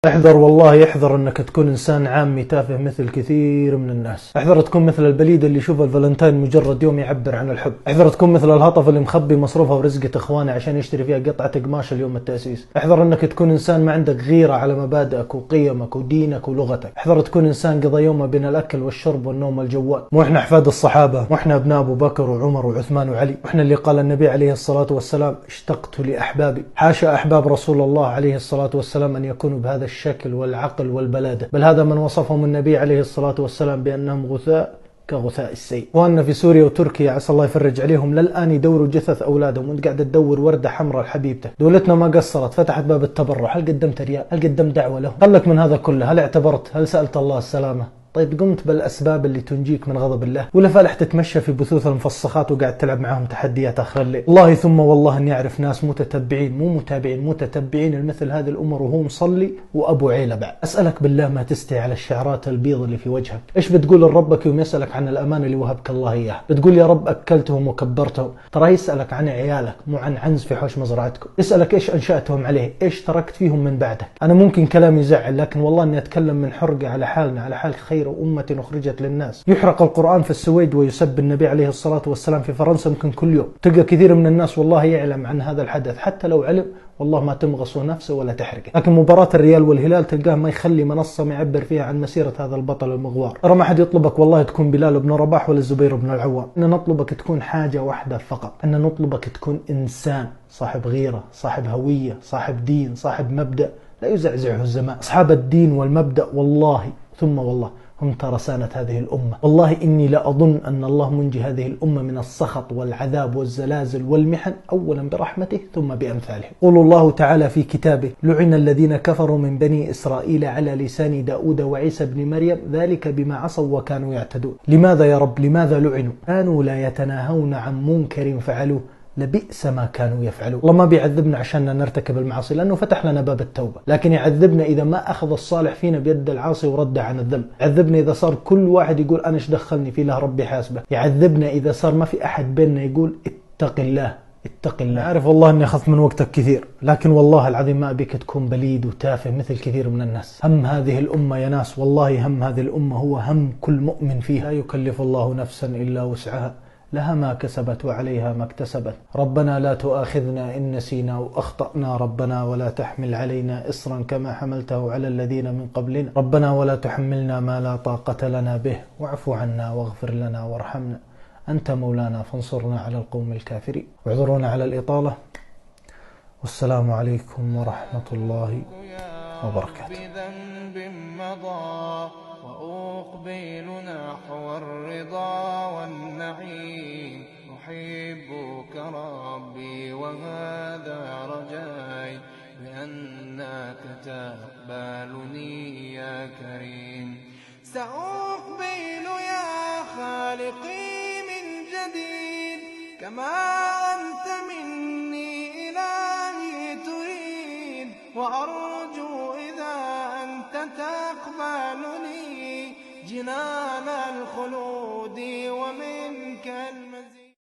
احذر والله احذر انك تكون انسان عامي تافه مثل كثير من الناس. احذر تكون مثل البليد اللي يشوف الفالنتين مجرد يوم يعبر عن الحب. احذر تكون مثل الهطف اللي مخبي مصروفه ورزقة اخوانه عشان يشتري فيها قطعة قماش اليوم التأسيس. احذر انك تكون انسان ما عندك غيرة على مبادئك وقيمك ودينك ولغتك. احذر تكون انسان قضى يومه بين الاكل والشرب والنوم والجوال. مو احنا احفاد الصحابة، مو احنا ابناء ابو بكر وعمر وعثمان وعلي، واحنا اللي قال النبي عليه الصلاة والسلام اشتقت لاحبابي. حاشا احباب رسول الله عليه الصلاة والسلام ان يكونوا بهذا الشكل والعقل والبلادة، بل هذا من وصفهم النبي عليه الصلاة والسلام بأنهم غثاء كغثاء السيل. وأن في سوريا وتركيا عسى الله يفرج عليهم للآن يدوروا جثث أولادهم، وانت قاعد تدور وردة حمراء لحبيبته. دولتنا ما قصرت، فتحت باب التبرع. هل قدمت ريال؟ هل قدمت دعوة لهم؟ خلك من هذا كله. هل اعتبرت؟ هل سألت الله السلامة؟ طيب قمت بالأسباب اللي تنجيك من غضب الله، ولا فالح تتمشى في بثوث المفسخات وقاعد تلعب معهم تحديات آخر الليل؟ والله ثم والله اني اعرف ناس متتبعين، مو متابعين، متتبعين لمثل هذه الامور وهو مصلي وابو عيله بعد. اسالك بالله ما تستحي على الشعرات البيض اللي في وجهك؟ ايش بتقول لربك يوم يسالك عن الامان اللي وهبك الله اياه؟ بتقول يا رب اكلتهم وكبرتهم؟ ترى يسالك عن عيالك، مو عن عنز في حوش مزرعتكم. يسالك ايش انشاتهم عليه، ايش تركت فيهم من بعدك. انا ممكن كلامي يزعل، لكن والله اني اتكلم من حرقه على حالنا، على حال خير امه اخرجت للناس. يحرق القران في السويد ويسب النبي عليه الصلاه والسلام في فرنسا يمكن كل يوم. تلقى كثير من الناس والله يعلم عن هذا الحدث، حتى لو علم والله ما تمغصه نفسه ولا تحرقه. لكن مباراة الريال والهلال تلقاه ما يخلي منصة ما يعبر فيها عن مسيرة هذا البطل المغوار. ترى ما حد يطلبك والله تكون بلال بن رباح ولا الزبير بن العوام. إن نطلبك تكون حاجة واحدة فقط، إن نطلبك تكون إنسان صاحب غيرة، صاحب هوية، صاحب دين، صاحب مبدأ لا يزعزعه الزمان. أصحاب الدين والمبدأ والله ثم والله هم ترسانة هذه الأمة. والله إني لأظن أن الله منجي هذه الأمة من السخط والعذاب والزلازل والمحن أولا برحمته ثم بأمثاله. قول الله تعالى في كتابه: لعن الذين كفروا من بني إسرائيل على لسان داود وعيسى بن مريم ذلك بما عصوا وكانوا يعتدون. لماذا يا رب؟ لماذا لعنوا؟ كانوا لا يتناهون عن منكر فعلوه لبئس ما كانوا يفعلون. الله ما بيعذبنا عشان نرتكب المعاصي لأنه فتح لنا باب التوبة، لكن يعذبنا إذا ما أخذ الصالح فينا بيد العاصي ورد عن الذنب. يعذبنا إذا صار كل واحد يقول أنا إيش دخلني فيه، له ربي حاسبه. يعذبنا إذا صار ما في أحد بيننا يقول اتق الله اتق الله. أعرف والله أني أخذت من وقتك كثير، لكن والله العظيم ما أبيك تكون بليد وتافه مثل كثير من الناس. هم هذه الأمة يا ناس، والله هم هذه الأمة هو هم كل مؤمن فيها. لا يكلف الله نفسا إلا وسعها، لها ما كسبت وعليها ما اكتسبت. ربنا لا تؤاخذنا إن نسينا وأخطأنا، ربنا ولا تحمل علينا إصرا كما حملته على الذين من قبلنا، ربنا ولا تحملنا ما لا طاقة لنا به، واعف عنا واغفر لنا وارحمنا، أنت مولانا فانصرنا على القوم الكافرين. واعذرونا على الإطالة، والسلام عليكم ورحمة الله وبركاته. وأقبل نحو الرضا والنعيم، أحبك ربي وهذا رجاي، بأنك تقبلني يا كريم. سأقبل يا خالقي من جديد، كما أنت مني إلهي تريد، وأرجو إذا أنت تقبلني جنان الخلود ومنك